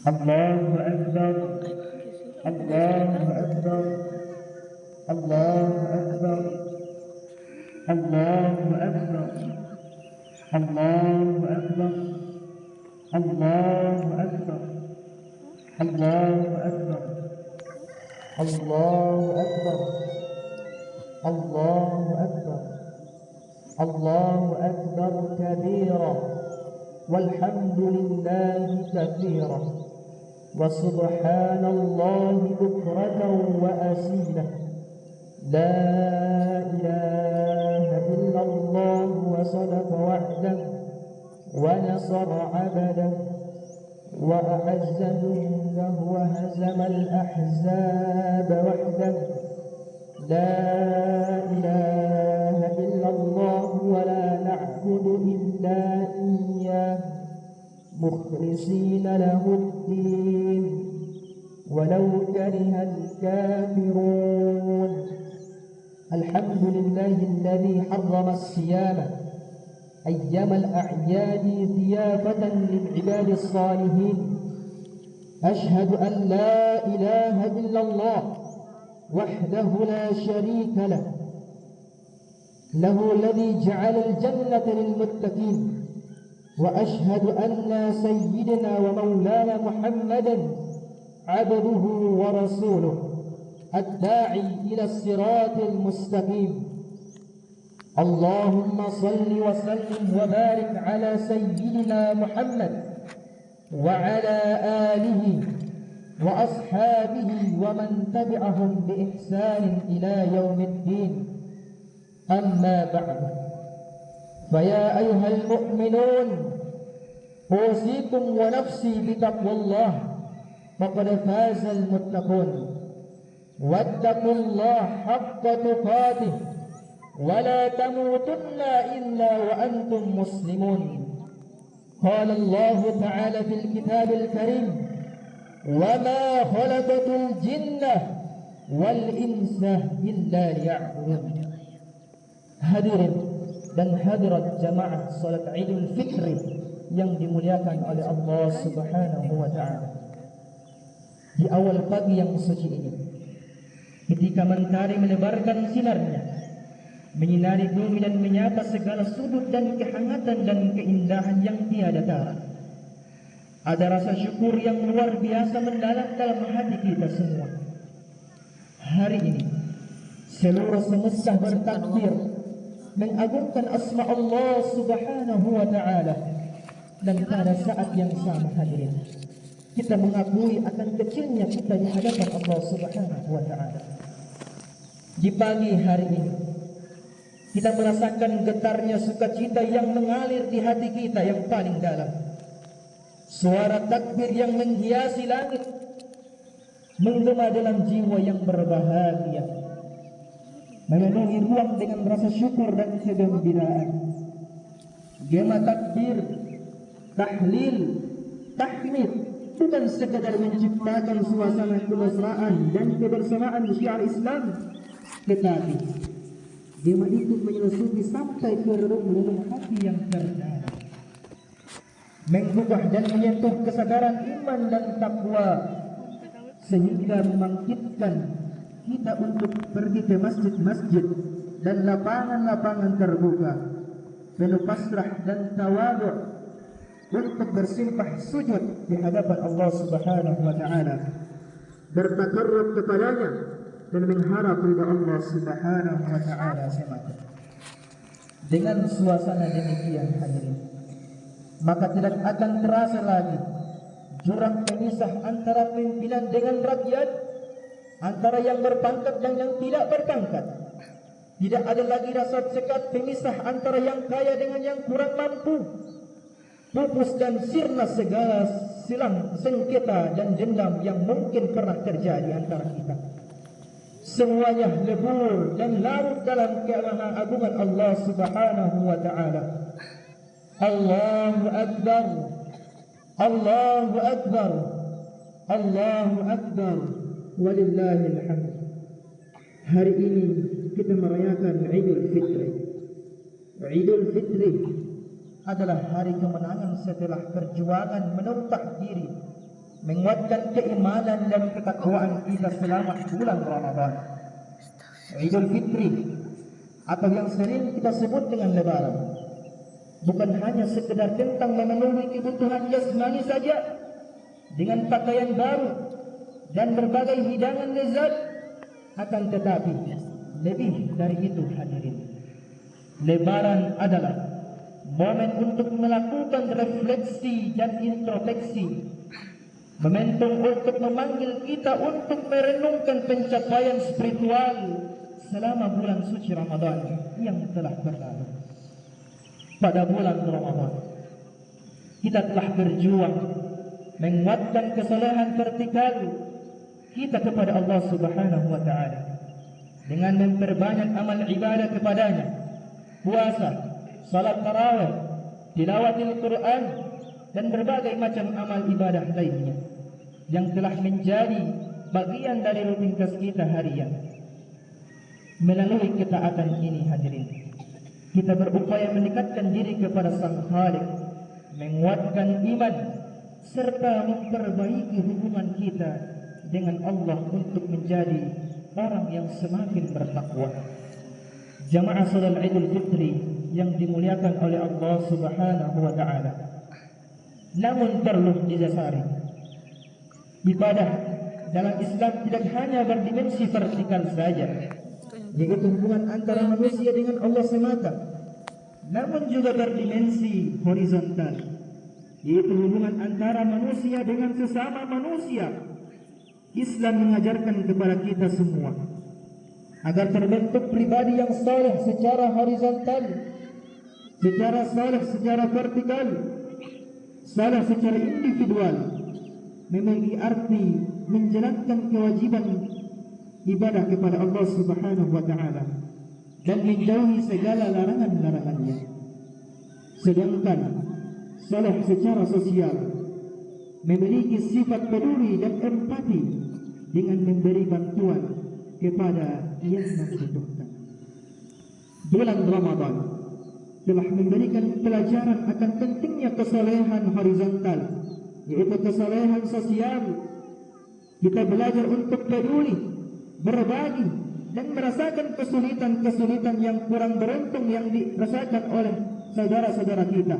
الله أكبر الله أكبر الله أكبر الله أكبر الله أكبر الله أكبر الله أكبر الله أكبر الله أكبر الله أكبر كبيرا والحمد لله كثيرا وسبحان الله بكرة وأصيلا لا إله إلا الله وصدق وعده ونصر عبده وأعز جنده وهزم الأحزاب وحده لا إله إلا الله ولا نعبد إلا إياه مخلصين له الدين ولو كره الكافرون الحمد لله الذي حرم الصيام أيام الأعياد ضيافة للعباد الصالحين أشهد أن لا إله إلا الله وحده لا شريك له له الذي جعل الجنة للمتقين وأشهد أن سيدنا ومولانا محمدا عبده ورسوله الداعي إلى الصراط المستقيم اللهم صل وسلم وبارك على سيدنا محمد وعلى آله وأصحابه ومن تبعهم بإحسان إلى يوم الدين أما بعد فيا أيها المؤمنون أوصيكم ونفسي بتقوى الله فقد فاز المتقون واتقوا الله حق تقاته ولا تموتن إلا وأنتم مسلمون قال الله تعالى في الكتاب الكريم وما خلقت الجن والإنس إلا ليعبدون hadirin dan hadirat jamaah salat Idul Fitri yang dimuliakan oleh Allah Subhanahu wa taala. Di awal pagi yang suci ini, ketika mentari menebarkan sinarnya, menyinari bumi dan menyapa segala sudut dan kehangatan dan keindahan yang tiada tara, ada rasa syukur yang luar biasa mendalam dalam hati kita semua. Hari ini seluruh semesta bertakbir mengagungkan asma Allah Subhanahu wa taala, dan pada saat yang sama hadirin, kita mengakui akan kecilnya kita di hadapan Allah Subhanahu wa taala. Di pagi hari ini kita merasakan getarnya sukacita yang mengalir di hati kita yang paling dalam. Suara takbir yang menghiasi langit menggema dalam jiwa yang berbahagia, memenuhi ruang dengan rasa syukur dan kegembiraan. Gema takbir, tahlil, tahmid bukan sekadar menciptakan suasana kemesraan dan kebersamaan syiar Islam, tetapi gema itu menyusupi sampai ke relung-relung hati yang terdalam, menggugah dan menyentuh kesadaran iman dan takwa, sehingga membangkitkan kita untuk pergi ke masjid-masjid dan lapangan-lapangan terbuka, penuh pasrah dan tawadhu, untuk bersimpah sujud di hadapan Allah Subhanahu wa taala, bertakarrub kepadanya dan mengharap ridha Allah Subhanahu wa taala semata. Dengan suasana demikian hadirin, maka tidak akan terasa lagi jurang pemisah antara pimpinan dengan rakyat, antara yang berpangkat dan yang tidak berpangkat. Tidak ada lagi rasa sekat pemisah antara yang kaya dengan yang kurang mampu. Pupus dan sirna segala silang sengketa dan dendam yang mungkin pernah terjadi antara kita. Semuanya lebur dan larut dalam kemahaguman Allah Subhanahu wa taala. Allahu Akbar, Allahu Akbar, Allahu Akbar, walillahil hamd. Hari ini kita merayakan Idul Fitri. Idul Fitri adalah hari kemenangan setelah perjuangan menumpah diri menguatkan keimanan dan ketakwaan kita selama bulan Ramadan. Idul Fitri atau yang sering kita sebut dengan Lebaran bukan hanya sekedar tentang memenuhi kebutuhan jasmani saja dengan pakaian baru dan berbagai hidangan lezat, akan tetapi lebih dari itu hadirin. Lebaran adalah momen untuk melakukan refleksi dan introspeksi, momentum untuk memanggil kita untuk merenungkan pencapaian spiritual selama bulan suci Ramadan yang telah berlalu. Pada bulan Ramadan kita telah berjuang menguatkan kesalehan vertikal kita kepada Allah Subhanahu wa taala dengan memperbanyak amal ibadah kepadanya, puasa, salat tarawih, tilawatil Quran dan berbagai macam amal ibadah lainnya yang telah menjadi bagian dari rutinitas kita harian. Melalui ketaatan ini hadirin, kita berupaya mendekatkan diri kepada Sang Khalik, menguatkan iman serta memperbaiki hubungan kita dengan Allah untuk menjadi orang yang semakin bertakwa. Jamaah salat Idul Fitri yang dimuliakan oleh Allah Subhanahu wa taala. Namun perlu didasari, ibadah dalam Islam tidak hanya berdimensi vertikal saja, yaitu hubungan antara manusia dengan Allah semata, namun juga berdimensi horizontal, yaitu hubungan antara manusia dengan sesama manusia. Islam mengajarkan kepada kita semua agar terbentuk pribadi yang saleh secara horizontal, secara saleh secara vertikal, saleh secara individual, memiliki arti menjalankan kewajiban ibadah kepada Allah Subhanahu wa taala dan menjauhi segala larangan-larangannya. Sedangkan saleh secara sosial memiliki sifat peduli dan empati dengan memberi bantuan kepada yang membutuhkan. Bulan Ramadan telah memberikan pelajaran akan pentingnya kesalehan horizontal, yaitu kesalehan sosial. Kita belajar untuk peduli, berbagi, dan merasakan kesulitan-kesulitan yang kurang beruntung yang dirasakan oleh saudara-saudara kita.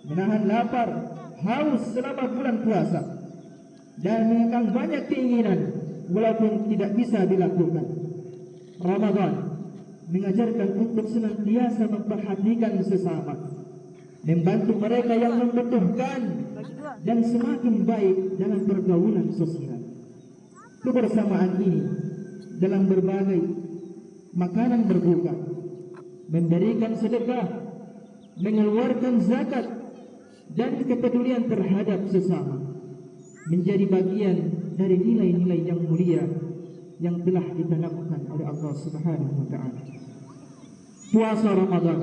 Menahan lapar, haus selama bulan puasa, dan mengekang banyak keinginan walaupun tidak bisa dilakukan. Ramadan mengajarkan untuk senantiasa memperhatikan sesama, membantu mereka yang membutuhkan, dan semakin baik dalam pergaulan sosial. Kebersamaan ini dalam berbagai makanan berbuka, memberikan sedekah, mengeluarkan zakat, dan kepedulian terhadap sesama menjadi bagian dari nilai-nilai yang mulia yang telah ditanamkan oleh Allah Subhanahu wa taala. Puasa Ramadan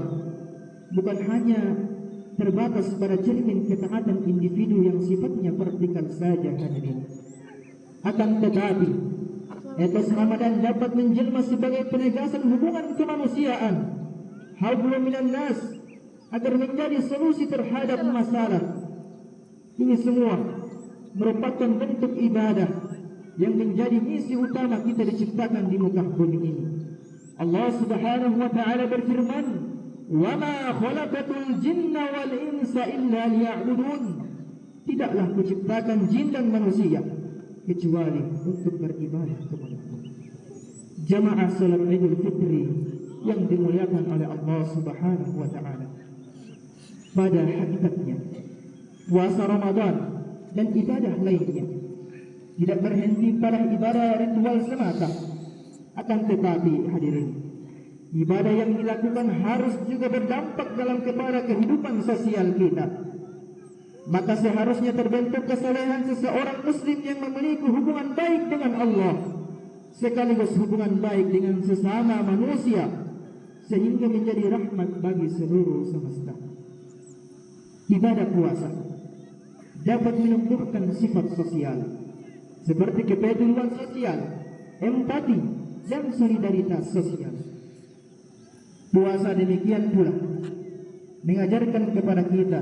bukan hanya terbatas pada cermin ketaatan individu yang sifatnya vertikal saja hadirin. Akan tetapi etos Ramadan dapat menjelma sebagai penegasan hubungan kemanusiaan, hablum minan nas, agar menjadi solusi terhadap masalah. Ini semua merupakan bentuk ibadah yang menjadi misi utama kita diciptakan di muka bumi ini. Allah Subhanahu wa taala berfirman, "Wa ma khalaqatul jinna wal insa illa liya'budun." Tidaklah kuciptakan jin dan manusia kecuali untuk beribadah kepada Allah. Jamaah salat Idul Fitri yang dimuliakan oleh Allah Subhanahu wa taala. Pada hakikatnya puasa Ramadan dan ibadah lainnya tidak berhenti pada ibadah ritual semata. Akan tetapi hadirin, ibadah yang dilakukan harus juga berdampak dalam kepada kehidupan sosial kita. Maka seharusnya terbentuk kesalehan seseorang muslim yang memiliki hubungan baik dengan Allah sekaligus hubungan baik dengan sesama manusia, sehingga menjadi rahmat bagi seluruh semesta. Ibadah puasa dapat menumbuhkan sifat sosial seperti kepedulian sosial, empati, dan solidaritas sosial. Puasa demikian pula mengajarkan kepada kita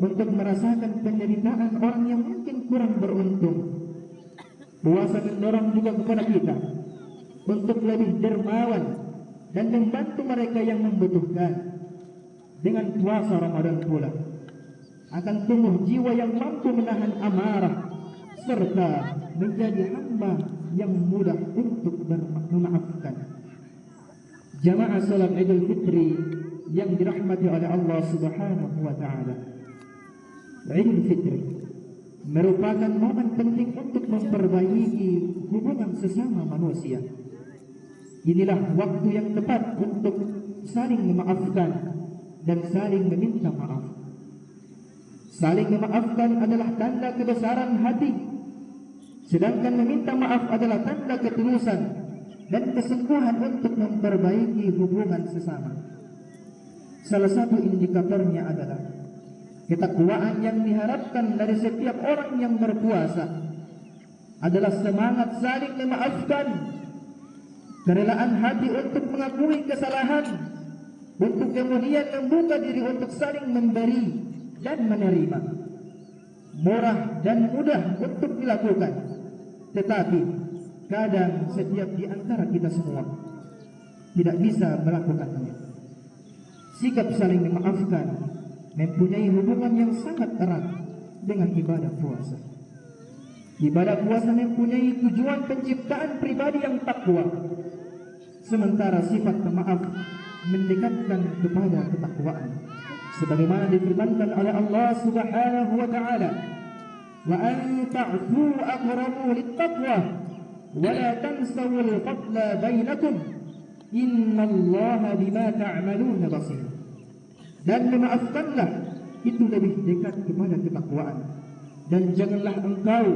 untuk merasakan penderitaan orang yang mungkin kurang beruntung. Puasa mendorong juga kepada kita untuk lebih dermawan dan membantu mereka yang membutuhkan. Dengan puasa Ramadan pula akan tumbuh jiwa yang mampu menahan amarah serta menjadi hamba yang mudah untuk memaafkan. Jamaah salat Idul Fitri yang dirahmati oleh Allah Subhanahu wa taala. Idul Fitri merupakan momen penting untuk memperbaiki hubungan sesama manusia. Inilah waktu yang tepat untuk saling memaafkan dan saling meminta maaf. Saling memaafkan adalah tanda kebesaran hati, sedangkan meminta maaf adalah tanda ketulusan dan kesungguhan untuk memperbaiki hubungan sesama. Salah satu indikatornya adalah ketakwaan yang diharapkan dari setiap orang yang berpuasa adalah semangat saling memaafkan, kerelaan hati untuk mengakui kesalahan, untuk kemudian membuka diri untuk saling memberi dan menerima. Murah dan mudah untuk dilakukan, tetapi kadang setiap di antara kita semua tidak bisa melakukannya. Sikap saling memaafkan mempunyai hubungan yang sangat erat dengan ibadah puasa. Ibadah puasa mempunyai tujuan penciptaan pribadi yang takwa, sementara sifat pemaaf mendekatkan kepada ketakwaan, sebagaimana difirmankan oleh Allah Subhanahu wa taala, wa an ta'fu aqrabu lit-taqwa wa la tansawul fadla bainakum innallaha bima ta'maluna basir. Dan memaafkanlah, itu lebih dekat kepada ketakwaan, dan janganlah engkau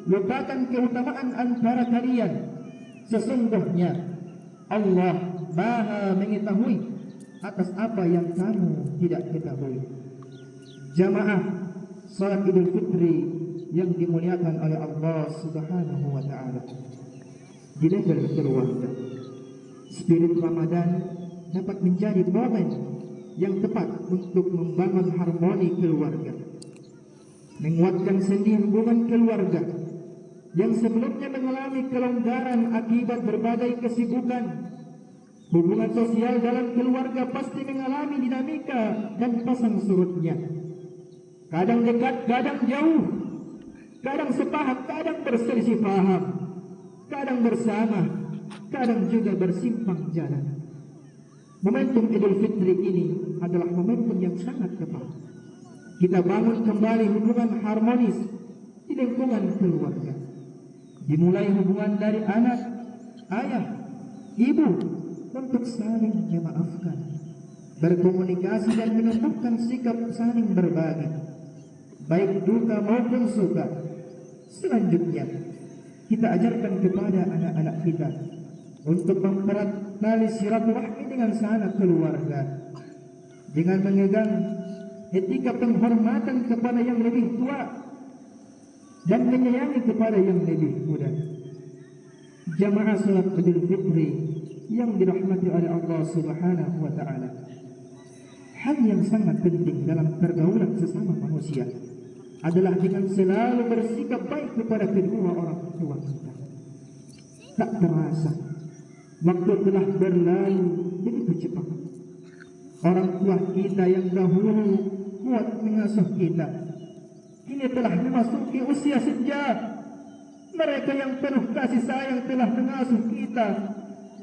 lupakan keutamaan antara kalian, sesungguhnya Allah Maha mengetahui atas apa yang kamu tidak ketahui. Jamaah salat Idul Fitri yang dimuliakan oleh Allah Subhanahu wa taala. Di level keluarga, spirit Ramadan dapat menjadi momen yang tepat untuk membangun harmoni keluarga, menguatkan sendi hubungan keluarga yang sebelumnya mengalami kelonggaran akibat berbagai kesibukan. Hubungan sosial dalam keluarga pasti mengalami dinamika dan pasang surutnya. Kadang dekat, kadang jauh, kadang sepaham, kadang berselisih paham, kadang bersama, kadang juga bersimpang jalan. Momentum Idul Fitri ini adalah momentum yang sangat tepat. Kita bangun kembali hubungan harmonis di lingkungan keluarga. Dimulai hubungan dari anak, ayah, ibu, untuk saling memaafkan, berkomunikasi dan menumbuhkan sikap saling berbagi, baik duka maupun suka. Selanjutnya, kita ajarkan kepada anak-anak kita untuk mempererat tali silaturahmi dengan sanak keluarga, dengan memegang etika penghormatan kepada yang lebih tua dan menyayangi kepada yang lebih muda. Jamaah salat Idul Fitri yang dirahmati oleh Allah Subhanahu wa taala, hal yang sangat penting dalam pergaulan sesama manusia adalah dengan selalu bersikap baik kepada kedua orang tua kita. Tak terasa waktu telah berlalu begitu cepat. Orang tua kita yang dahulu kuat mengasuh kita kini telah memasuki usia senja. Mereka yang penuh kasih sayang telah mengasuh kita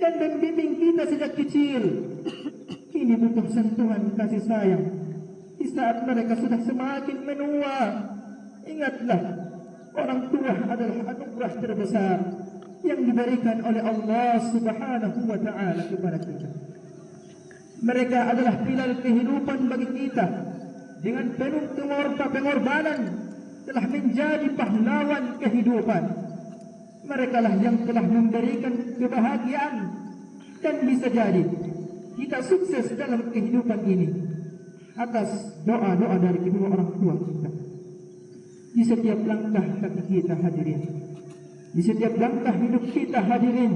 dan membimbing kita sejak kecil, kini butuh sentuhan kasih sayang di saat mereka sudah semakin menua. Ingatlah, orang tua adalah anugerah terbesar yang diberikan oleh Allah Subhanahu wa taala kepada kita. Mereka adalah pilar kehidupan bagi kita. Dengan penuh pengorbanan telah menjadi pahlawan kehidupan. Mereka lah yang telah memberikan kebahagiaan, dan bisa jadi kita sukses dalam kehidupan ini atas doa-doa dari kedua orang tua kita. Di setiap langkah kaki kita hadirin, di setiap langkah hidup kita hadirin,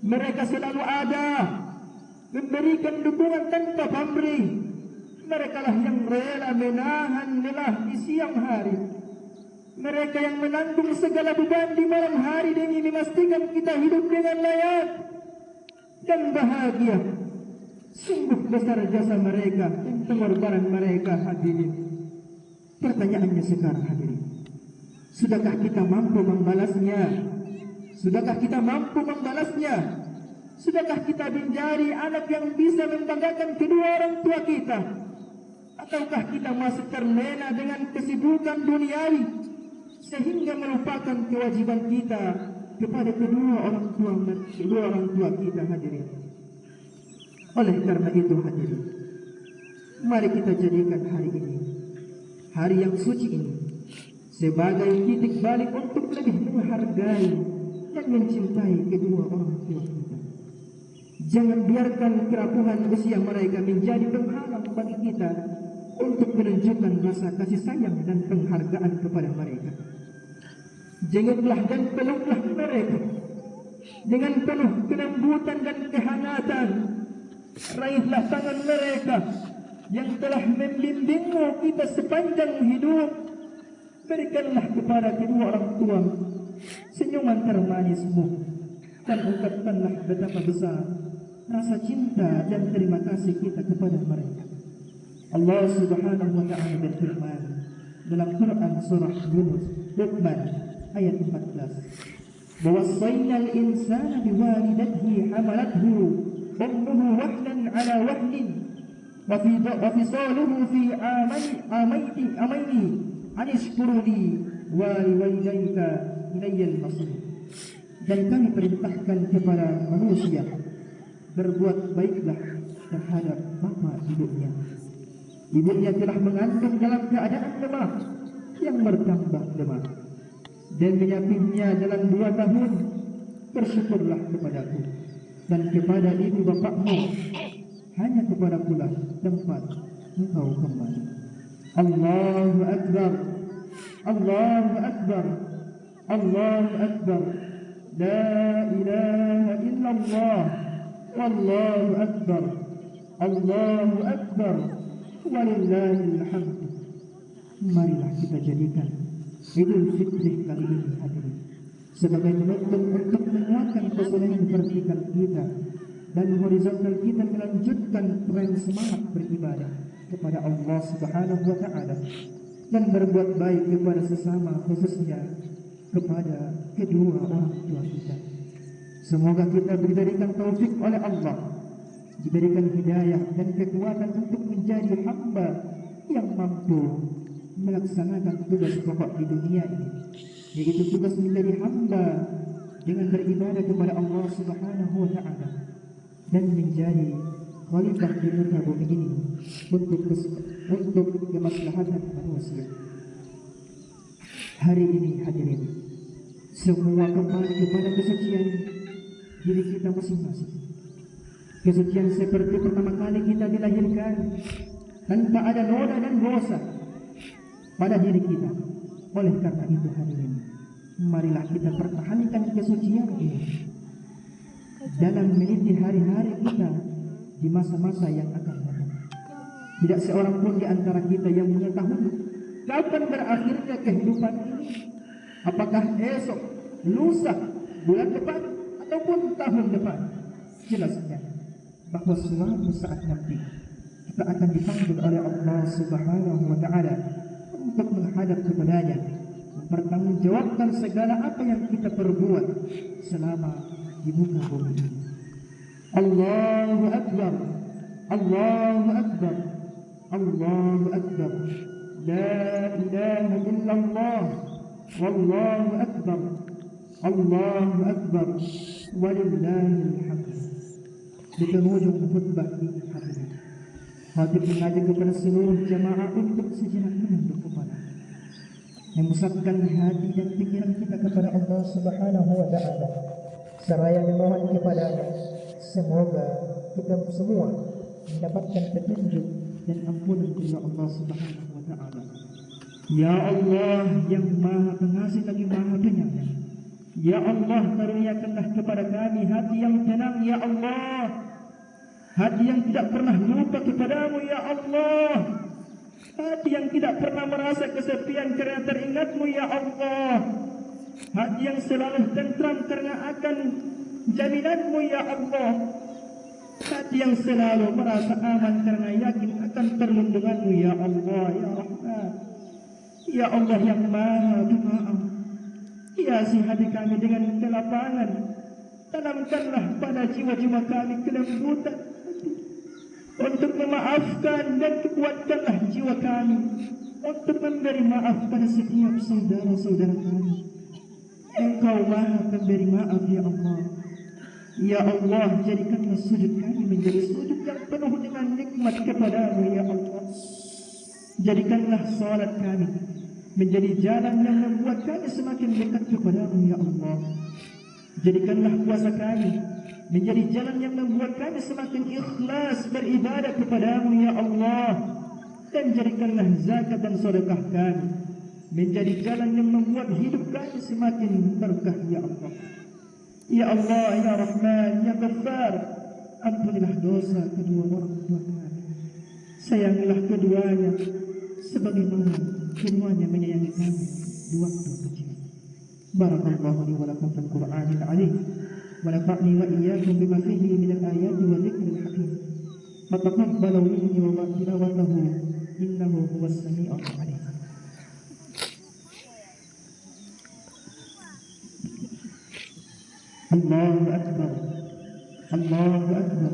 mereka selalu ada, memberikan dukungan tanpa pamrih, Merekalah yang rela menahan lelah di siang hari. Mereka yang menanggung segala beban di malam hari demi memastikan kita hidup dengan layak dan bahagia. Sungguh besar jasa mereka dan pengorbanan mereka, hadirin. Pertanyaannya sekarang, hadirin, sudahkah kita mampu membalasnya? Sudahkah kita mampu membalasnya? Sudahkah kita menjadi anak yang bisa membanggakan kedua orang tua kita? Ataukah kita masih terlena dengan kesibukan duniawi sehingga melupakan kewajiban kita kepada kedua orang tua kita, hadirin? Oleh karena itu, hadirin, mari kita jadikan hari ini, hari yang suci ini, sebagai titik balik untuk lebih menghargai dan mencintai kedua orang tua kita. Jangan biarkan kerapuhan usia mereka menjadi penghalang bagi kita untuk menunjukkan rasa kasih sayang dan penghargaan kepada mereka. Jenguklah dan peluklah mereka dengan penuh kelembutan dan kehangatan. Raihlah tangan mereka yang telah membimbingmu kita sepanjang hidup. Berikanlah kepada kedua orang tua senyuman termanismu dan ungkapkanlah betapa besar rasa cinta dan terima kasih kita kepada mereka. Allah Subhanahu wa ta'ala berfirman dalam Quran surah Yunus Luqman ayat 14, "Wawassayna al-insana biwalidayhi hamalathu ummuhu wahnan 'ala wahnin wa fisaluhu fi amaini an ishkur li wa liwalidayka ilayyal masir." Dan kami perintahkan kepada manusia berbuat baiklah terhadap bapa ibunya. Ibunya telah mengandung dalam keadaan lemah yang bertambah lemah dan menyapihnya dalam 2 tahun. Bersyukurlah kepadaku dan kepada ibu bapakmu, hanya kepadakulah tempat engkau kembali. Allahu Akbar, Allahu Akbar, Allahu Akbar, la ilaha illallah, wallahu akbar, Allahu akbar, walillahil hamd. Marilah kita jadikan Idul Fitri kali ini, hadirin, sebagai momentum untuk menguatkan kesolehan vertikal kita dan horizontal kita, melanjutkan tren semangat beribadah kepada Allah Subhanahu wa ta'ala dan berbuat baik kepada sesama, khususnya kepada kedua orang tua kita. Semoga kita diberikan taufik oleh Allah, diberikan hidayah dan kekuatan untuk menjadi hamba yang mampu melaksanakan tugas pokok di dunia ini, yaitu tugas menjadi hamba dengan beribadah kepada Allah Subhanahu wa ta'ala dan menjadi khalifah di muka bumi ini untuk kemaslahatan manusia. Hari ini, hadirin, semua kembali kepada kesucian diri kita masing-masing. Kesucian seperti pertama kali kita dilahirkan, tanpa ada noda dan dosa pada diri kita. Oleh karena itu, hadirin, marilah kita pertahankan kesucian ini dalam meniti hari-hari kita di masa-masa yang akan datang. Tidak seorang pun di antara kita yang mengetahui kapan berakhirnya kehidupan ini. Apakah esok, lusa, bulan depan, ataupun tahun depan? Jelasnya bahwa suatu saat nanti kita akan dipanggil oleh Allah Subhanahu wa ta'ala untuk menghadap kepadanya, mempertanggungjawabkan segala apa yang kita perbuat selama di muka bumi ini. Allahu Akbar, Allahu Akbar, Allahu Akbar, la ilaha illallah, wallahu akbar, Allahu akbar, walillahil hamd. Di penghujung khutbah ini, hadirin, khatib mengajak kepada seluruh jamaah untuk sejenak menunduk kepala, memusatkan hati dan pikiran kita kepada Allah Subhanahu wa ta'ala, seraya memohon kepadanya semoga kita semua mendapatkan petunjuk dan ampunan dari Allah Subhanahu wa ta'ala. Ya Allah yang Maha Pengasih lagi Maha Penyayang, ya Allah, karuniakanlah kepada kami hati yang tenang, ya Allah, hati yang tidak pernah lupa kepadamu ya Allah, hati yang tidak pernah merasa kesepian karena teringatmu ya Allah, hati yang selalu tentram karena akan jaminanmu ya Allah, hati yang selalu merasa aman karena yakin akan perlindunganmu ya Allah ya Rahman. Ya Allah yang Maha Pemaaf, hiasi hati kami dengan kelapangan, tanamkanlah pada jiwa-jiwa kami kelembutan hati untuk memaafkan, dan kuatkanlah jiwa kami untuk memberi maaf pada setiap saudara-saudara kami. Engkau Maha Pemberi maaf ya Allah. Ya Allah, jadikanlah sujud kami menjadi sujud yang penuh dengan nikmat kepadamu ya Allah. Jadikanlah salat kami menjadi jalan yang membuat kami semakin dekat kepadamu ya Allah. Jadikanlah puasa kami menjadi jalan yang membuat kami semakin ikhlas beribadah kepadamu ya Allah. Dan jadikanlah zakat dan sedekah kami menjadi jalan yang membuat hidup kami semakin berkah ya Allah. Ya Allah ya Rahman ya Ghaffar, ampunilah dosa kedua orang tua kami, sayangilah keduanya sebagaimana keduanya menyayangi kami di waktu kecil. Barakallahu li wa lakum fil Qur'anil 'azim wa nafa'ni wa iyyakum bima fihi min al-ayati wa dhikril hakim. Fataqabbalu minni wa tilawatahu innahu huwas sami'ul 'alim. Allahu akbar, Allahu akbar,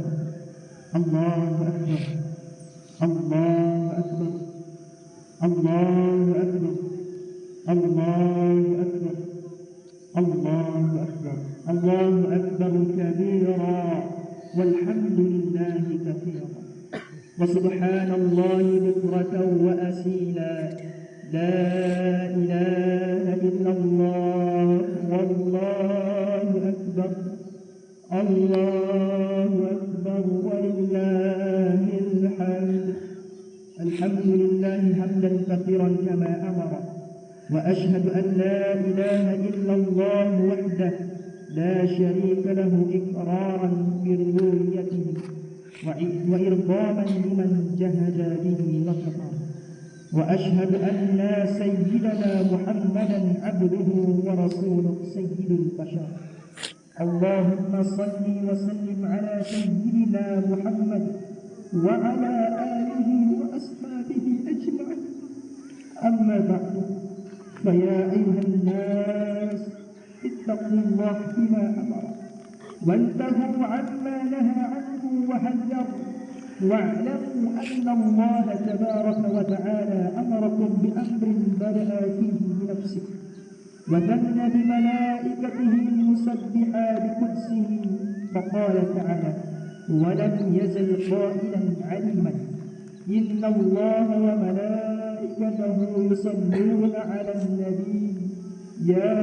Allahu akbar, Allahu akbar, Allahu akbar, Allahu akbar, Allahu akbar, Allahu akbar kabira walhamdulillahi katsira wa subhanallahi bukratan wa asila. La ilaha illallah wallahu akbar, Allahu akbar walillahil hamd. Alhamdulillahi hamdan katsiran kama amara, wa ashhadu an la ilaha illallah wahdahu la syarika lahu iqraran bi rububiyyatihi wa irdaman liman jahada bihi wa kafara. وأشهد أن سيدنا محمدا عبده ورسوله سيد البشر. اللهم صل وسلم على سيدنا محمد وعلى آله وأصحابه أجمعين. أما بعد، فيا أيها الناس اتقوا الله بما أمر وانتهوا عما نهى عنه وهجر، واعلموا أن الله تبارك وتعالى أمركم بأمر بدأ فيه بنفسه وثنى بملائكته المسبحة بقدسه، فقال تعالى: ولم يزل قائلا عليما إن الله وملائكته يصلون على النبي يا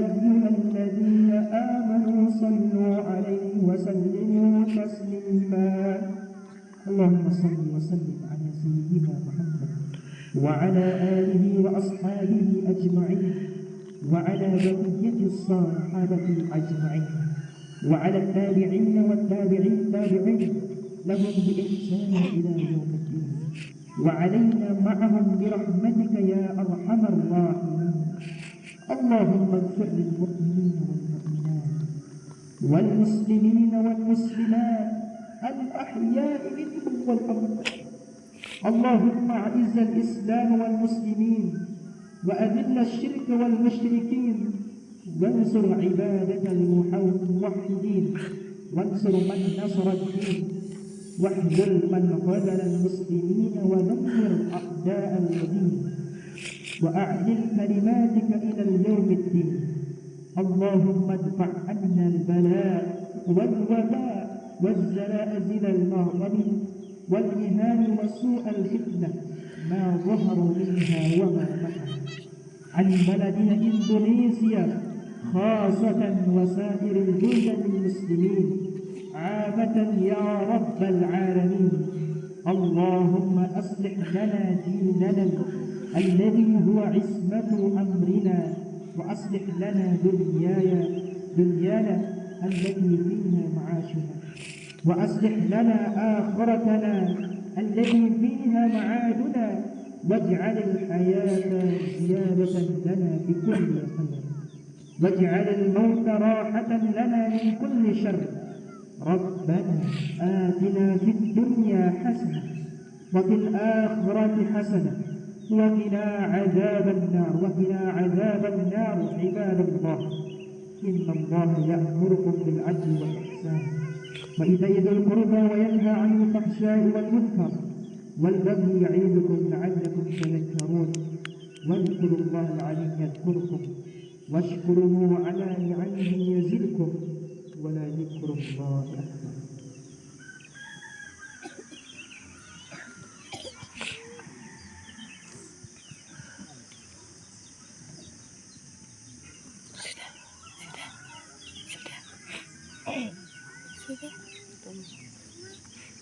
أيها الذين آمنوا صلوا عليه وسلموا تسليما. اللهم صل وسلم على سيدنا محمد وعلى آله وأصحابه أجمعين، وعلى بقية الصحابة أجمعين، وعلى التابعين والتابعين لهم بإحسان إلى يوم الدين، وعلينا معهم برحمتك يا أرحم الراحمين. اللهم اغفر للمؤمنين والمؤمنات والمسلمين والمسلمات الأحياء منهم والأموات. اللهم أعز الإسلام والمسلمين وأذل الشرك والمشركين، وانصر عبادك الموحدين، وانصر من نصر الدين، واحذر من خذل المسلمين، ودمر أعداء الدين، وأعلن كلماتك إلى اليوم الدين. اللهم ادفع عنا البلاء والوباء والزلازل المغرب والإهان وسوء الفتنة ما ظهر منها وما بطن عن بلدنا إندونيسيا خاصة وسائر البلدان المسلمين عامة يا رب العالمين. اللهم أصلح لنا ديننا الذي هو عصمة أمرنا، وأصلح لنا دنيانا التي فيها معاشنا. وأصلح لنا آخرتنا التي فيها معادنا واجعل الحياة زيادة لنا في كل خير واجعل الموت راحة لنا من كل شر ربنا آتنا في الدنيا حسنة وفي الآخرة حسنة وقنا عذاب النار عباد الله إن الله يأمركم بالعدل والإحسان وإيتاء ذي القربى وينهى عن الفحشاء والمنكر والبغي يعظكم لعلكم تذكرون واذكروا الله العلي يذكركم واشكروه على نعمه يزدكم ولذكر الله أكبر